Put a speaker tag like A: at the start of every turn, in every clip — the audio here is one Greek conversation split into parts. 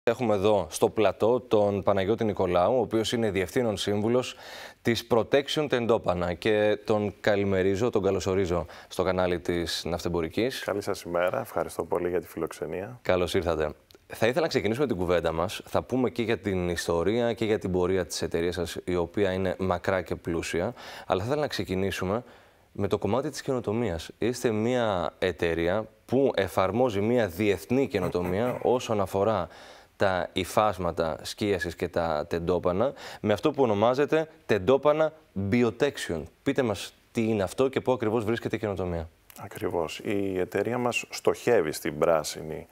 A: Έχουμε εδώ στο πλατό τον Παναγιώτη Νικολάου, ο οποίος είναι Διευθύνων Σύμβουλος της Protection Τεντόπανα και τον καλημερίζω, τον καλωσορίζω στο κανάλι της Ναυτεμπορικής.
B: Καλή σας ημέρα, ευχαριστώ πολύ για τη φιλοξενία.
A: Καλώς ήρθατε. Θα ήθελα να ξεκινήσουμε την κουβέντα μας. Θα πούμε και για την ιστορία και για την πορεία της εταιρείας σας, η οποία είναι μακρά και πλούσια. Αλλά θα ήθελα να ξεκινήσουμε με το κομμάτι της καινοτομίας. Είστε μια εταιρεία που εφαρμόζει μια διεθνή καινοτομία όσον αφορά τα υφάσματα σκίασης και τα τεντόπανα, με αυτό που ονομάζεται τεντόπανα Biotection. Πείτε μας τι είναι αυτό και πού ακριβώς βρίσκεται η καινοτομία.
B: Ακριβώς. Η εταιρεία μας στοχεύει στην πράσινη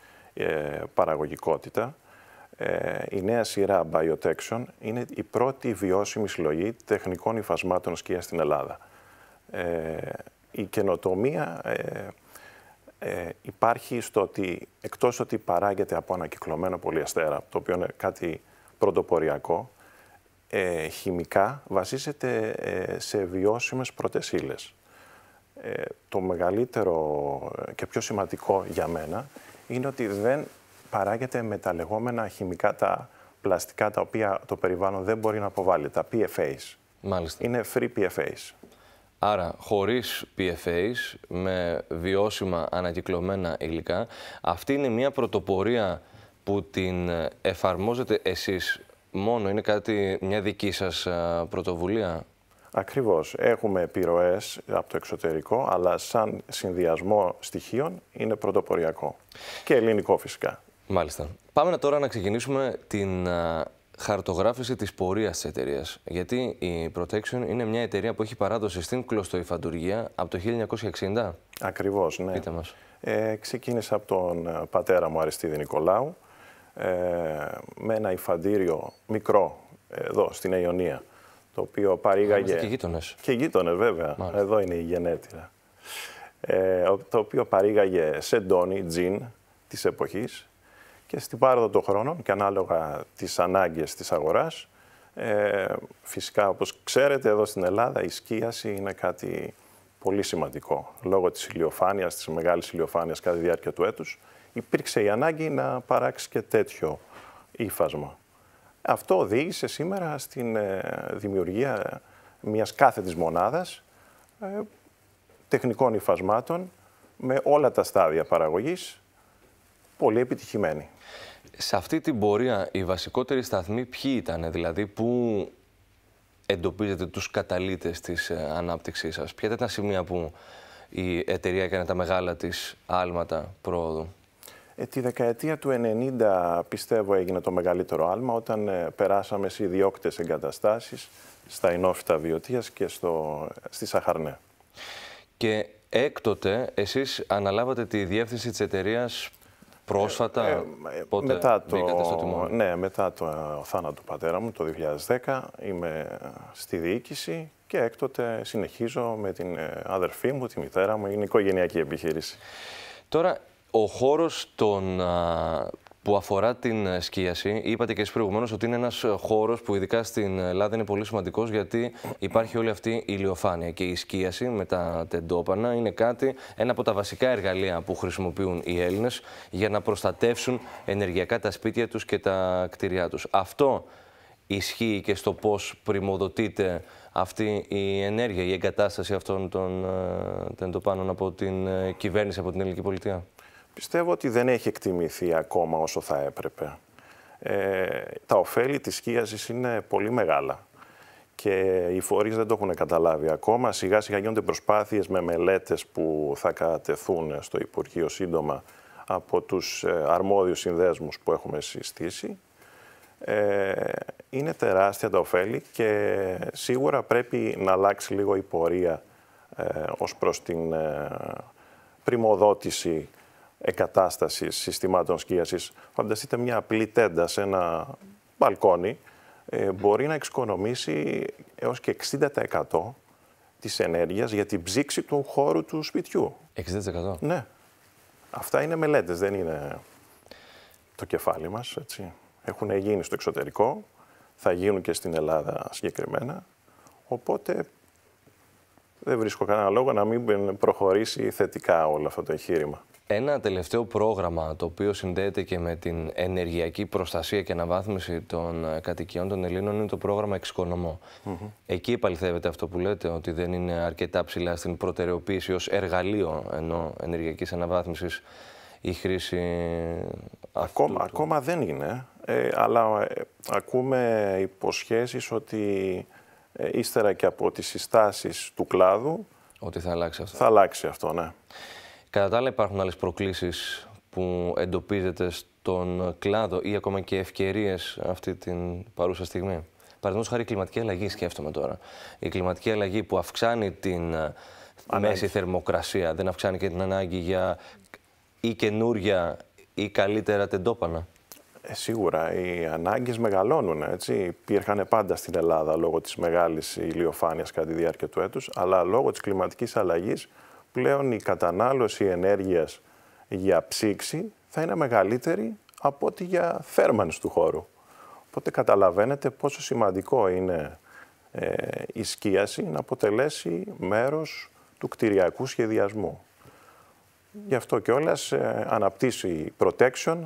B: παραγωγικότητα. Η νέα σειρά Biotection είναι η πρώτη βιώσιμη συλλογή τεχνικών υφασμάτων σκίας στην Ελλάδα. Η καινοτομία υπάρχει στο ότι, εκτός ότι παράγεται από ανακυκλωμένο πολυαστέρα, το οποίο είναι κάτι πρωτοποριακό, χημικά βασίζεται σε βιώσιμες πρώτες ύλες. Το μεγαλύτερο και πιο σημαντικό για μένα είναι ότι δεν παράγεται με τα λεγόμενα χημικά, τα πλαστικά, τα οποία το περιβάλλον δεν μπορεί να αποβάλει, τα PFAs.
A: Μάλιστα.
B: Είναι free PFAs.
A: Άρα, χωρίς PFAs, με βιώσιμα ανακυκλωμένα υλικά, αυτή είναι μια πρωτοπορία που την εφαρμόζετε εσείς μόνο, είναι μια δική σας πρωτοβουλία?
B: Ακριβώς. Έχουμε επιρροές από το εξωτερικό, αλλά σαν συνδυασμό στοιχείων είναι πρωτοποριακό. Και ελληνικό φυσικά.
A: Μάλιστα. Πάμε τώρα να ξεκινήσουμε την χαρτογράφηση της πορείας της εταιρείας. Γιατί η Protection είναι μια εταιρεία που έχει παράδοση στην κλωστοϊφαντουργία από το 1960.
B: Ακριβώς, ναι.
A: Πείτε μας.
B: Ξεκίνησα από τον πατέρα μου, Αριστίδη Νικολάου, με ένα υφαντήριο μικρό εδώ στην Αιωνία, το οποίο παρήγαγε...
A: Και γείτονες.
B: Και γείτονες, βέβαια.
A: Μάλιστα.
B: Εδώ είναι η γενέτειρα. Το οποίο παρήγαγε σεντόνι, τζιν της εποχής, και στην πάροδο των χρόνων και ανάλογα τις ανάγκες της αγοράς, φυσικά, όπως ξέρετε, εδώ στην Ελλάδα η σκίαση είναι κάτι πολύ σημαντικό. Λόγω της ηλιοφάνειας, της μεγάλης ηλιοφάνειας κατά τη διάρκεια του έτους, υπήρξε η ανάγκη να παράξει και τέτοιο ύφασμα. Αυτό οδήγησε σήμερα στην δημιουργία μιας κάθετης μονάδας τεχνικών υφασμάτων με όλα τα στάδια παραγωγής, πολύ επιτυχημένη.
A: Σε αυτή την πορεία, οι βασικότεροι σταθμοί ποιοι ήταν, δηλαδή πού εντοπίζετε τους καταλύτες της ανάπτυξής σας? Ποια ήταν τα σημεία που η εταιρεία έκανε τα μεγάλα της άλματα πρόοδου?
B: Τη δεκαετία του 90 πιστεύω έγινε το μεγαλύτερο άλμα, όταν περάσαμε σε ιδιόκτητες εγκαταστάσεις στα ενόφυτα Βιωτίας και στη Σαχαρνέ.
A: Και έκτοτε εσείς αναλάβατε τη διεύθυνση της εταιρείας πρόσφατα, πότε μπήκατε στο τιμόνι?
B: Ναι, μετά το θάνατο του πατέρα μου το 2010 είμαι στη διοίκηση και έκτοτε συνεχίζω με την αδερφή μου, τη μητέρα μου, είναι οικογενειακή επιχείρηση.
A: Τώρα, ο χώρος που αφορά την σκίαση, είπατε και εσείς προηγουμένως ότι είναι ένας χώρος που ειδικά στην Ελλάδα είναι πολύ σημαντικός, γιατί υπάρχει όλη αυτή η ηλιοφάνεια και η σκίαση με τα τεντόπανα είναι ένα από τα βασικά εργαλεία που χρησιμοποιούν οι Έλληνες για να προστατεύσουν ενεργειακά τα σπίτια τους και τα κτίρια τους. Αυτό ισχύει και στο πώς πριμοδοτείται αυτή η ενέργεια, η εγκατάσταση αυτών των τεντοπάνων από την κυβέρνηση, από την ελληνική πολιτεία?
B: Πιστεύω ότι δεν έχει εκτιμηθεί ακόμα όσο θα έπρεπε. Τα ωφέλη της σκίασης είναι πολύ μεγάλα και οι φορείς δεν το έχουν καταλάβει ακόμα. Σιγά σιγά γίνονται προσπάθειες με μελέτες που θα κατατεθούν στο Υπουργείο σύντομα από τους αρμόδιους συνδέσμους που έχουμε συστήσει. Είναι τεράστια τα ωφέλη και σίγουρα πρέπει να αλλάξει λίγο η πορεία ως προς την πριμοδότηση εγκατάστασης συστημάτων σκίασης. Φανταστείτε μια απλή τέντα σε ένα μπαλκόνι μπορεί να εξοικονομήσει έως και 60% της ενέργειας για την ψήξη του χώρου του σπιτιού.
A: 60%?
B: Ναι. Αυτά είναι μελέτες, δεν είναι το κεφάλι μας, έτσι. Έχουν γίνει στο εξωτερικό, θα γίνουν και στην Ελλάδα συγκεκριμένα, οπότε δεν βρίσκω κανένα λόγο να μην προχωρήσει θετικά όλο αυτό το εγχείρημα.
A: Ένα τελευταίο πρόγραμμα το οποίο συνδέεται και με την ενεργειακή προστασία και αναβάθμιση των κατοικιών των Ελλήνων είναι το πρόγραμμα Εξοικονομώ. Εκεί επαληθεύεται αυτό που λέτε, ότι δεν είναι αρκετά ψηλά στην προτεραιοποίηση ως εργαλείο ενεργειακής αναβάθμισης η χρήση
B: Ακόμα δεν είναι, αλλά ακούμε υποσχέσεις ότι ύστερα και από τις συστάσεις του κλάδου
A: ότι θα αλλάξει αυτό.
B: Θα αλλάξει αυτό, ναι.
A: Κατά τα άλλα, υπάρχουν άλλες προκλήσεις που εντοπίζετε στον κλάδο ή ακόμα και ευκαιρίες αυτή την παρούσα στιγμή? Παραδείγματος χάρη, η κλιματική αλλαγή, σκέφτομαι τώρα. Η κλιματική αλλαγή που αυξάνει την μέση θερμοκρασία, δεν αυξάνει και την ανάγκη για ή καινούρια ή καλύτερα τεντόπανα?
B: Σίγουρα, οι ανάγκες μεγαλώνουν, έτσι. Υπήρχαν πάντα στην Ελλάδα λόγω της μεγάλης ηλιοφάνειας κατά τη διάρκεια του έτους, αλλά λόγω της κλιματικής αλλαγής πλέον η κατανάλωση ενέργειας για ψήξη θα είναι μεγαλύτερη από ό,τι για θέρμανση του χώρου. Οπότε καταλαβαίνετε πόσο σημαντικό είναι η σκίαση να αποτελέσει μέρος του κτηριακού σχεδιασμού. Γι' αυτό κιόλας αναπτύσσει protection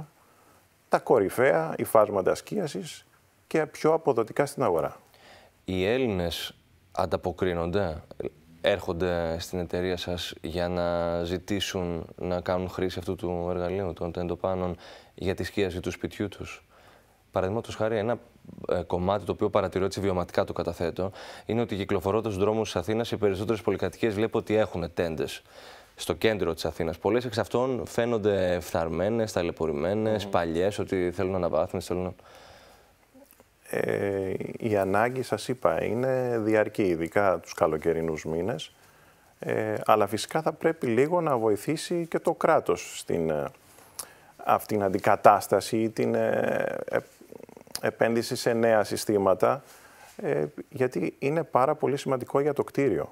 B: τα κορυφαία υφάσματα σκίασης και πιο αποδοτικά στην αγορά.
A: Οι Έλληνες ανταποκρίνονται, έρχονται στην εταιρεία σας για να ζητήσουν να κάνουν χρήση αυτού του εργαλείου, των τεντοπάνων, για τη σκίαση του σπιτιού τους? Παραδείγματος χάρη, ένα κομμάτι το οποίο παρατηρώ, έτσι βιωματικά το καταθέτω, είναι ότι κυκλοφορώντας στους δρόμους της Αθήνας, οι περισσότερες πολυκατοικίες βλέπω ότι έχουν τέντες στο κέντρο της Αθήνας. Πολλές εξ αυτών φαίνονται φθαρμένες, ταλαιπωρημένες, παλιές, ότι θέλουν αναβάθμιση, θέλουν...
B: Η ανάγκη, σας είπα, είναι διαρκή, ειδικά τους καλοκαιρινούς μήνες, αλλά φυσικά θα πρέπει λίγο να βοηθήσει και το κράτος στην αυτήν την αντικατάσταση ή την επένδυση σε νέα συστήματα, γιατί είναι πάρα πολύ σημαντικό για το κτίριο.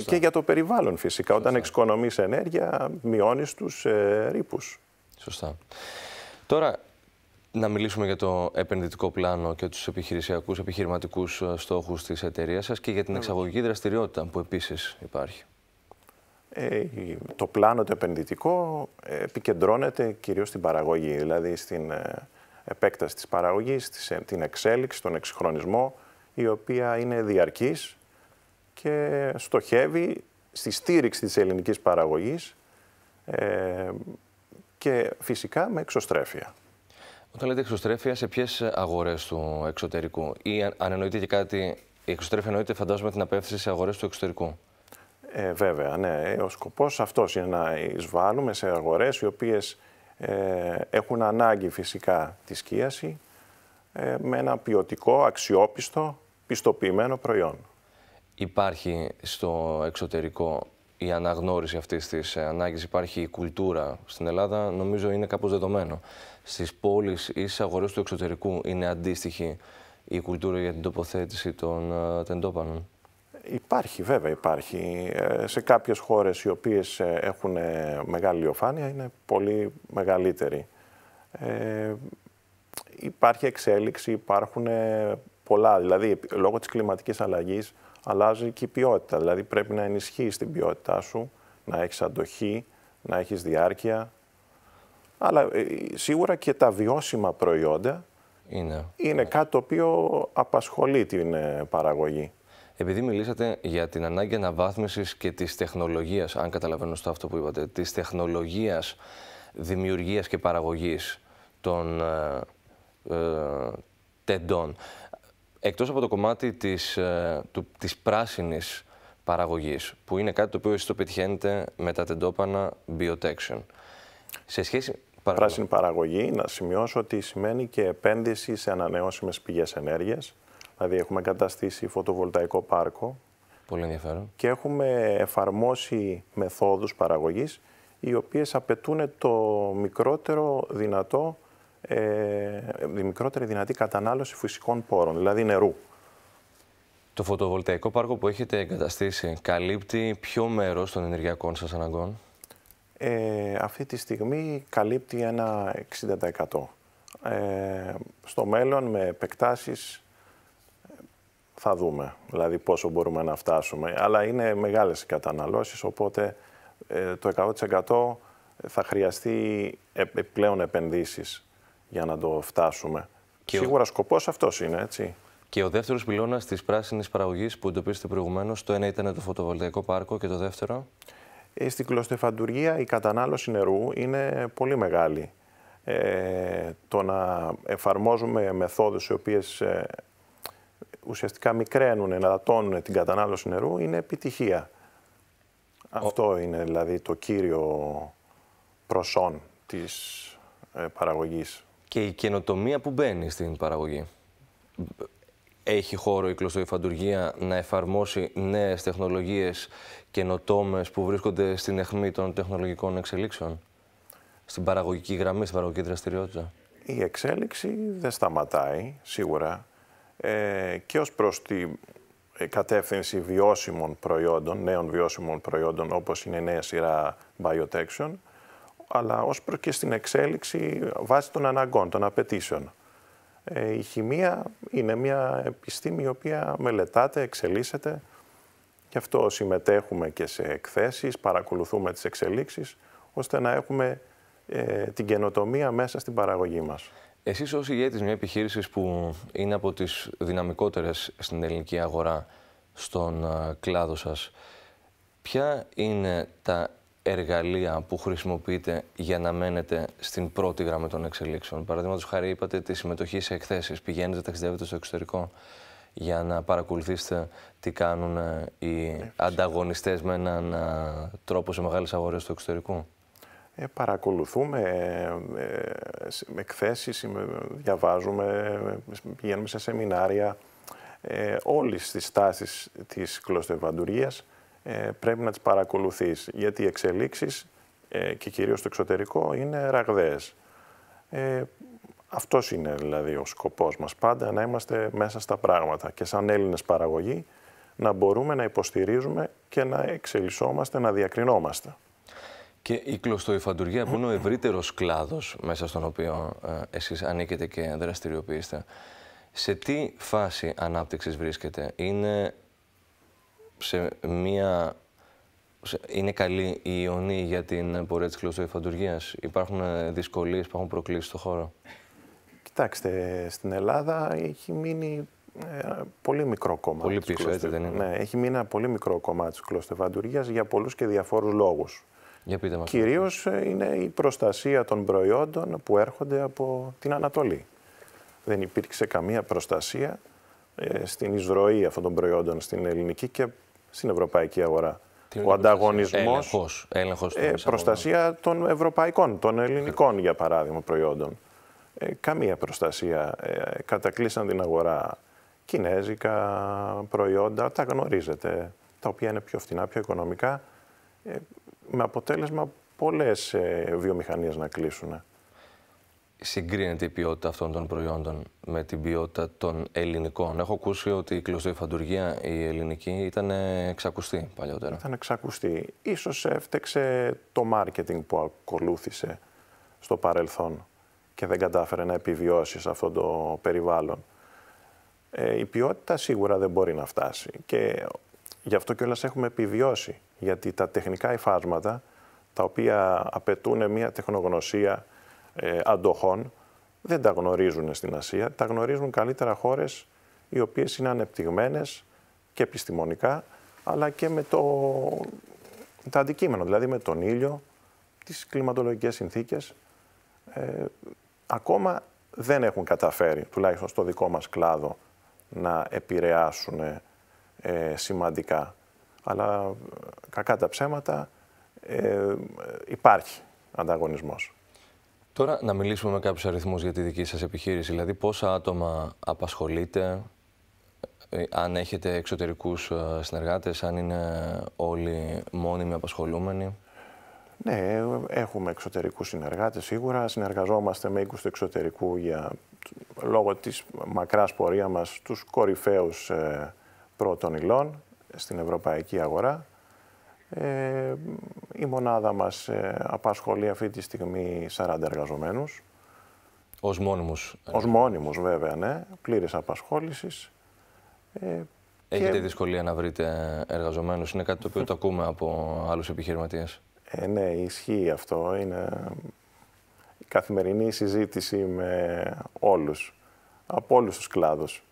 B: Και για το περιβάλλον φυσικά. Όταν εξοικονομείς ενέργεια, μειώνεις τους ρήπους.
A: Σωστά. Τώρα, να μιλήσουμε για το επενδυτικό πλάνο και τους επιχειρησιακούς, επιχειρηματικούς στόχους της εταιρείας σας και για την εξαγωγική δραστηριότητα που επίσης υπάρχει.
B: Το πλάνο το επενδυτικό επικεντρώνεται κυρίως στην παραγωγή, δηλαδή στην επέκταση της παραγωγής, την εξέλιξη, τον εξυγχρονισμό, η οποία είναι διαρκής και στοχεύει στη στήριξη της ελληνικής παραγωγής και φυσικά με εξωστρέφεια.
A: Όταν λέτε εξωστρέφεια, σε ποιες αγορές του εξωτερικού, ή αν εννοείται και κάτι, η εξωστρέφεια εννοείται, φαντάζομαι, την απεύθυνση σε αγορές του εξωτερικού?
B: Βέβαια, ναι. Ο σκοπός αυτός είναι να εισβάλλουμε σε αγορές οι οποίες έχουν ανάγκη φυσικά τη σκίαση με ένα ποιοτικό, αξιόπιστο, πιστοποιημένο προϊόν. Υπάρχει
A: στο εξωτερικό η αναγνώριση αυτής της ανάγκης, υπάρχει η κουλτούρα? Στην Ελλάδα νομίζω είναι κάπως δεδομένο. Στις πόλεις ή στις αγορές του εξωτερικού είναι αντίστοιχη η κουλτούρα για την τοποθέτηση των τεντόπανων?
B: Υπάρχει, βέβαια υπάρχει. Σε κάποιες χώρες οι οποίες έχουν μεγάλη ηλιοφάνεια είναι πολύ μεγαλύτερη. Υπάρχει εξέλιξη, υπάρχουν πολλά. Δηλαδή, λόγω της κλιματικής αλλαγής αλλάζει και η ποιότητα. Δηλαδή, πρέπει να ενισχύεις την ποιότητά σου, να έχεις αντοχή, να έχεις διάρκεια. Αλλά σίγουρα και τα βιώσιμα προϊόντα είναι κάτι το οποίο απασχολεί την παραγωγή.
A: Επειδή μιλήσατε για την ανάγκη αναβάθμισης και της τεχνολογίας, αν καταλαβαίνω στο αυτό που είπατε, της τεχνολογίας δημιουργίας και παραγωγής των τεντών, εκτός από το κομμάτι της πράσινης παραγωγής, που είναι κάτι το οποίο εσείς το πετυχαίνετε με τα τεντόπανα Biotection, σε σχέση...
B: Πράσινη παραγωγή, να σημειώσω ότι σημαίνει και επένδυση σε ανανεώσιμες πηγές ενέργειας. Δηλαδή έχουμε εγκαταστήσει φωτοβολταϊκό πάρκο.
A: Πολύ ενδιαφέρον.
B: Και έχουμε εφαρμόσει μεθόδους παραγωγής οι οποίες απαιτούν το μικρότερη δυνατή κατανάλωση φυσικών πόρων, δηλαδή νερού.
A: Το φωτοβολταϊκό πάρκο που έχετε εγκαταστήσει καλύπτει ποιο μέρος των ενεργειακών σας αναγκών?
B: Αυτή τη στιγμή καλύπτει ένα 60%. Στο μέλλον με επεκτάσεις θα δούμε, δηλαδή πόσο μπορούμε να φτάσουμε. Αλλά είναι μεγάλες οι καταναλώσεις, οπότε το 100% θα χρειαστεί επιπλέον επενδύσεις για να το φτάσουμε. Και σίγουρα σκοπός αυτός είναι, έτσι.
A: Και ο δεύτερος πυλώνας της πράσινης παραγωγής που εντοπίσετε προηγουμένως, το ένα ήταν το φωτοβολταϊκό πάρκο και το δεύτερο.
B: Στην κλωστοϊφαντουργία η κατανάλωση νερού είναι πολύ μεγάλη. Το να εφαρμόζουμε μεθόδους οι οποίες ουσιαστικά μικραίνουν, εναντατώνουν την κατανάλωση νερού είναι επιτυχία. Αυτό είναι δηλαδή το κύριο προσόν της παραγωγής.
A: Και η καινοτομία που μπαίνει στην παραγωγή. Έχει χώρο η κλωστοϊφαντουργία να εφαρμόσει νέες τεχνολογίες καινοτόμες που βρίσκονται στην αιχμή των τεχνολογικών εξελίξεων, στην παραγωγική γραμμή, στην παραγωγική δραστηριότητα?
B: Η εξέλιξη δεν σταματάει, σίγουρα, και ως προς τη κατεύθυνση βιώσιμων προϊόντων, νέων βιώσιμων προϊόντων, όπως είναι η νέα σειρά Biotection, αλλά ως προς και στην εξέλιξη βάσει των αναγκών, των απαιτήσεων. Η χημεία είναι μια επιστήμη η οποία μελετάται, εξελίσσεται. Γι' αυτό συμμετέχουμε και σε εκθέσεις, παρακολουθούμε τις εξελίξεις, ώστε να έχουμε την καινοτομία μέσα στην παραγωγή μας.
A: Εσείς ως ηγέτης μια επιχείρησης που είναι από τις δυναμικότερες στην ελληνική αγορά, στον κλάδο σας, ποια είναι τα εργαλεία που χρησιμοποιείτε για να μένετε στην πρώτη γραμμή των εξελίξεων? Παραδείγματος χάρη, είπατε τη συμμετοχή σε εκθέσεις. Πηγαίνετε, ταξιδεύετε στο εξωτερικό για να παρακολουθήσετε τι κάνουν οι ανταγωνιστές με έναν τρόπο σε μεγάλες αγορές του εξωτερικού.
B: Παρακολουθούμε εκθέσεις, διαβάζουμε, πηγαίνουμε σε σεμινάρια. Όλες τις τάσεις της κλωστοϊφαντουργίας πρέπει να τις παρακολουθείς, γιατί οι εξελίξεις και κυρίως στο εξωτερικό είναι ραγδαίες. Αυτός είναι δηλαδή ο σκοπός μας πάντα, να είμαστε μέσα στα πράγματα και σαν Έλληνες παραγωγοί να μπορούμε να υποστηρίζουμε και να εξελισσόμαστε, να διακρινόμαστε.
A: Και η κλωστοϊφαντουργία, που είναι ο ευρύτερος κλάδος μέσα στον οποίο εσείς ανήκετε και δραστηριοποιείστε, σε τι φάση ανάπτυξης βρίσκεται? Είναι καλή η ιονή για την πορεία της κλωστοϊφαντουργίας? Υπάρχουν δυσκολίες, υπάρχουν προκλήσεις στον χώρο?
B: Κοιτάξτε, στην Ελλάδα έχει μείνει πολύ μικρό κομμάτι.
A: Πολύ πίσω, έτσι δεν είναι?
B: Ναι, έχει μείνει ένα πολύ μικρό κομμάτι της κλωστοϊφαντουργίας για πολλούς και διαφόρους λόγους.
A: Για πείτε μας.
B: Κυρίως είναι η προστασία των προϊόντων που έρχονται από την Ανατολή. Δεν υπήρξε καμία προστασία στην εισρωή αυτών των προϊόντων στην ελληνική και στην ευρωπαϊκή αγορά. Ο ανταγωνισμός,
A: έλεγχος
B: προστασία των ευρωπαϊκών, των ελληνικών για παράδειγμα προϊόντων. Καμία προστασία. Κατακλείσαν την αγορά κινέζικα προϊόντα, τα γνωρίζετε, τα οποία είναι πιο φθηνά, πιο οικονομικά, με αποτέλεσμα πολλές βιομηχανίες να κλείσουν.
A: Συγκρίνεται η ποιότητα αυτών των προϊόντων με την ποιότητα των ελληνικών? Έχω ακούσει ότι η κλωστοϊφαντουργία η ελληνική ήταν εξακουστή παλιότερα.
B: Ήταν εξακουστή. Ίσως έφτεξε το μάρκετινγκ που ακολούθησε στο παρελθόν και δεν κατάφερε να επιβιώσει σε αυτό το περιβάλλον. Η ποιότητα σίγουρα δεν μπορεί να φτάσει και γι' αυτό κιόλας έχουμε επιβιώσει, γιατί τα τεχνικά υφάσματα, τα οποία απαιτούν μια τεχνογνωσία αντοχών, δεν τα γνωρίζουν στην Ασία, τα γνωρίζουν καλύτερα χώρες οι οποίες είναι ανεπτυγμένες και επιστημονικά, αλλά και με το αντικείμενο, δηλαδή με τον ήλιο, τις κλιματολογικές συνθήκες. Ακόμα δεν έχουν καταφέρει, τουλάχιστον στο δικό μας κλάδο, να επηρεάσουν σημαντικά. Αλλά κακά τα ψέματα, υπάρχει ανταγωνισμός.
A: Τώρα να μιλήσουμε με κάποιους αριθμούς για τη δική σας επιχείρηση, δηλαδή πόσα άτομα απασχολείτε, αν έχετε εξωτερικούς συνεργάτες, αν είναι όλοι μόνιμοι απασχολούμενοι.
B: Ναι, έχουμε εξωτερικούς συνεργάτες σίγουρα. Συνεργαζόμαστε με οίκους του εξωτερικού λόγω της μακράς πορεία μας τους κορυφαίους πρώτων υλών στην ευρωπαϊκή αγορά. Η μονάδα μας απασχολεί αυτή τη στιγμή 40 εργαζομένους.
A: Ως μόνιμους?
B: Ως μόνιμους βέβαια, ναι. Πλήρης απασχόλησης.
A: Έχετε δυσκολία να βρείτε εργαζομένους? Είναι κάτι το οποίο το ακούμε από άλλους επιχειρηματίες.
B: Ναι, ισχύει αυτό. Είναι η καθημερινή συζήτηση με όλους, από όλους τους κλάδους.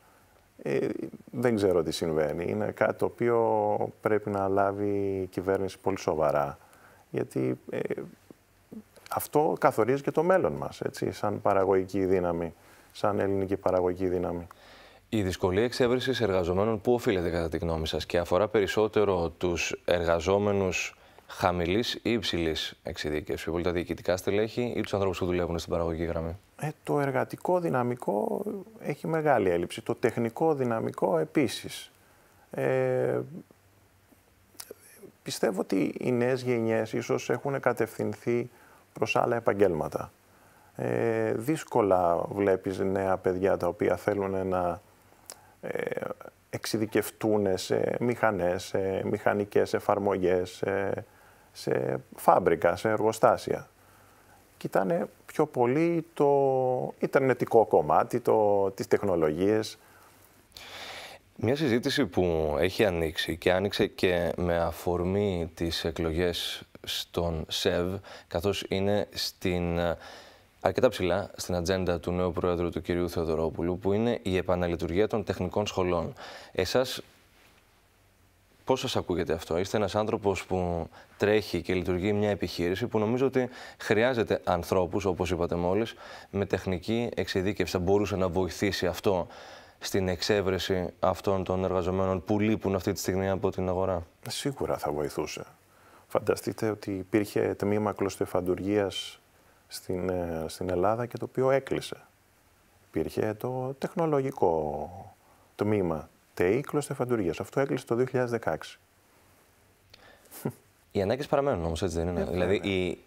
B: Δεν ξέρω τι συμβαίνει. Είναι κάτι το οποίο πρέπει να λάβει η κυβέρνηση πολύ σοβαρά. Γιατί αυτό καθορίζει και το μέλλον μας, έτσι, σαν παραγωγική δύναμη, σαν ελληνική παραγωγική δύναμη.
A: Η δυσκολία εξέβρεσης εργαζομένων πού οφείλεται κατά τη γνώμη σας και αφορά περισσότερο τους εργαζόμενους χαμηλής ή υψηλής εξειδίκευσης, πολύ τα διοικητικά στελέχη ή τους ανθρώπους που δουλεύουν στην παραγωγική γραμμή?
B: Το εργατικό δυναμικό έχει μεγάλη έλλειψη. Το τεχνικό δυναμικό επίσης. Πιστεύω ότι οι νέες γενιές ίσως έχουν κατευθυνθεί προς άλλα επαγγέλματα. Δύσκολα βλέπεις νέα παιδιά τα οποία θέλουν να εξειδικευτούν σε μηχανές, σε μηχανικές εφαρμογές, σε φάμπρικα, σε εργοστάσια. Κοιτάνε πιο πολύ το ιντερνετικό κομμάτι, τις τεχνολογίες.
A: Μια συζήτηση που έχει ανοίξει και άνοιξε και με αφορμή τις εκλογές στον ΣΕΒ, καθώς είναι αρκετά ψηλά στην ατζέντα του νέου Πρόεδρου του κ. Θεοδωρόπουλου, που είναι η επαναλειτουργία των τεχνικών σχολών. Εσάς, πώς σας ακούγεται αυτό? Είστε ένας άνθρωπος που τρέχει και λειτουργεί μια επιχείρηση που νομίζω ότι χρειάζεται ανθρώπους, όπως είπατε μόλις, με τεχνική εξειδίκευση. Θα μπορούσε να βοηθήσει αυτό στην εξέβρεση αυτών των εργαζομένων που λείπουν αυτή τη στιγμή από την αγορά?
B: Σίγουρα θα βοηθούσε. Φανταστείτε ότι υπήρχε τμήμα κλωστοεφαντουργίας στην Ελλάδα και το οποίο έκλεισε. Υπήρχε το τεχνολογικό τμήμα ΤΕΙ κλωστοεφαντουργίας. Αυτό έκλεισε το 2016.
A: Οι ανάγκες παραμένουν όμως, έτσι δεν είναι? Δηλαδή,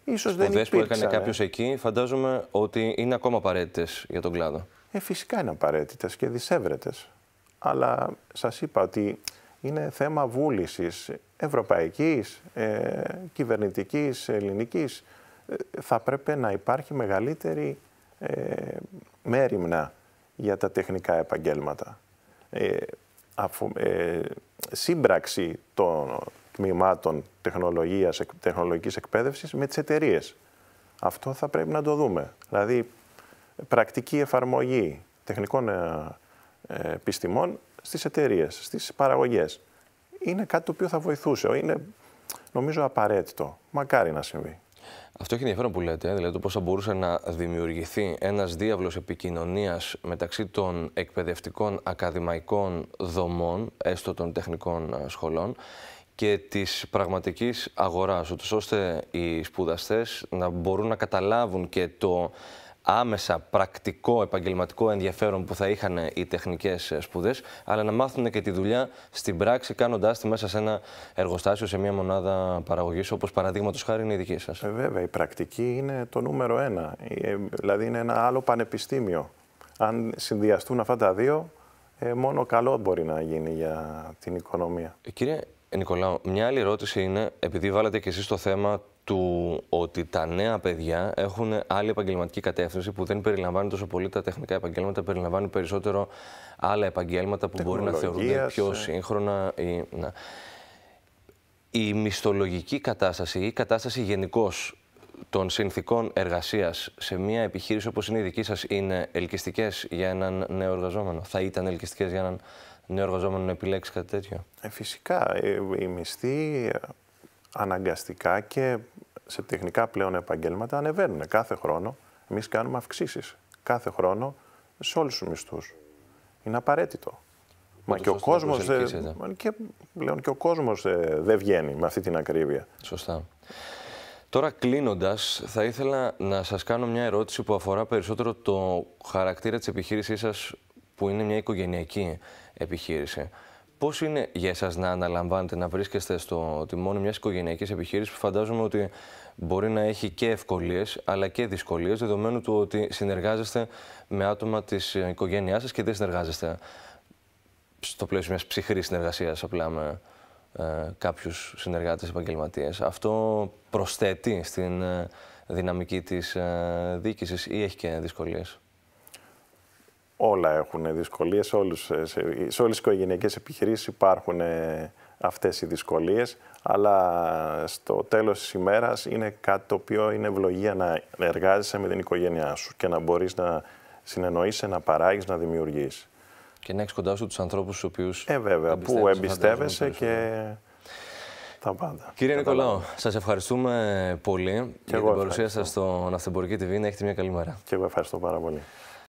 A: οι
B: σπουδές
A: που έκανε κάποιος εκεί, φαντάζομαι ότι είναι ακόμα απαραίτητες για τον κλάδο.
B: Φυσικά είναι απαραίτητες και δυσέβρετες. Αλλά σας είπα ότι είναι θέμα βούλησης ευρωπαϊκής, κυβερνητικής, ελληνικής. Θα πρέπει να υπάρχει μεγαλύτερη μέριμνα για τα τεχνικά επαγγέλματα. Σύμπραξη των τμήματων τεχνολογικής εκπαίδευσης με τις εταιρείες. Αυτό θα πρέπει να το δούμε. Δηλαδή, πρακτική εφαρμογή τεχνικών επιστημών στις εταιρείες, στις παραγωγές. Είναι κάτι το οποίο θα βοηθούσε. Είναι, νομίζω, απαραίτητο. Μακάρι να συμβεί.
A: Αυτό έχει ενδιαφέρον που λέτε, δηλαδή το πώς θα μπορούσε να δημιουργηθεί ένας διάβλος επικοινωνίας μεταξύ των εκπαιδευτικών ακαδημαϊκών δομών, έστω των τεχνικών σχολών, και της πραγματικής αγοράς, ώστε οι σπουδαστές να μπορούν να καταλάβουν και το άμεσα πρακτικό επαγγελματικό ενδιαφέρον που θα είχαν οι τεχνικές σπουδές, αλλά να μάθουν και τη δουλειά στην πράξη, κάνοντάς τη μέσα σε ένα εργοστάσιο, σε μια μονάδα παραγωγής, όπως παραδείγματος χάρη είναι η δική σας.
B: Βέβαια, η πρακτική είναι το νούμερο 1. Δηλαδή είναι ένα άλλο πανεπιστήμιο. Αν συνδυαστούν αυτά τα δύο, μόνο καλό μπορεί να γίνει για την οικονομία.
A: Κύριε Νικολάου, μια άλλη ερώτηση είναι, επειδή βάλατε και εσείς το θέμα του ότι τα νέα παιδιά έχουν άλλη επαγγελματική κατεύθυνση που δεν περιλαμβάνει τόσο πολύ τα τεχνικά επαγγέλματα, περιλαμβάνει περισσότερο άλλα επαγγέλματα που μπορεί να θεωρούνται πιο σύγχρονα. Η μισθολογική κατάσταση ή η κατάσταση γενικώς των συνθηκών εργασίας σε μια επιχείρηση όπως είναι η δική σας είναι ελκυστικές για έναν νέο εργαζόμενο? Θα ήταν ελκυστικές για έναν νέο εργαζόμενο να επιλέξει κάτι τέτοιο?
B: Φυσικά. Οι μισθοί αναγκαστικά και σε τεχνικά πλέον επαγγέλματα ανεβαίνουν κάθε χρόνο. Εμείς κάνουμε αυξήσεις κάθε χρόνο σε όλους τους μισθούς. Είναι απαραίτητο. Μα και ο κόσμος, πλέον και ο κόσμος δεν βγαίνει με αυτή την ακρίβεια.
A: Σωστά. Τώρα κλείνοντας, θα ήθελα να σας κάνω μια ερώτηση που αφορά περισσότερο το χαρακτήρα της επιχείρησής σας, που είναι μια οικογενειακή επιχείρηση. Πώς είναι για εσάς να αναλαμβάνετε, να βρίσκεστε στο τιμόνι μιας οικογενειακής επιχείρησης που φαντάζομαι ότι μπορεί να έχει και ευκολίες αλλά και δυσκολίες, δεδομένου του ότι συνεργάζεστε με άτομα της οικογένειάς σας και δεν συνεργάζεστε στο πλαίσιο μιας ψυχρής συνεργασίας απλά με κάποιους συνεργάτες επαγγελματίες? Αυτό προσθέτει στην δυναμική της διοίκησης ή έχει και δυσκολίες?
B: Όλα έχουν δυσκολίες, σε όλες τις οικογενειακές επιχειρήσεις υπάρχουν αυτές οι δυσκολίες, αλλά στο τέλος της ημέρας είναι κάτι το οποίο είναι ευλογία να εργάζεσαι με την οικογένειά σου και να μπορείς να συνεννοείσαι, να παράγεις, να δημιουργείς.
A: Και να έχεις κοντά σου τους ανθρώπους στους οποίους
B: βέβαια, που εμπιστεύεσαι και τα πάντα.
A: Κύριε Νικολάου, σας ευχαριστούμε πολύ για την παρουσία σας στο Ναυτεμπορική TV. Να έχετε μια καλή μέρα.
B: Και εγώ ευχαριστώ πάρα πολύ.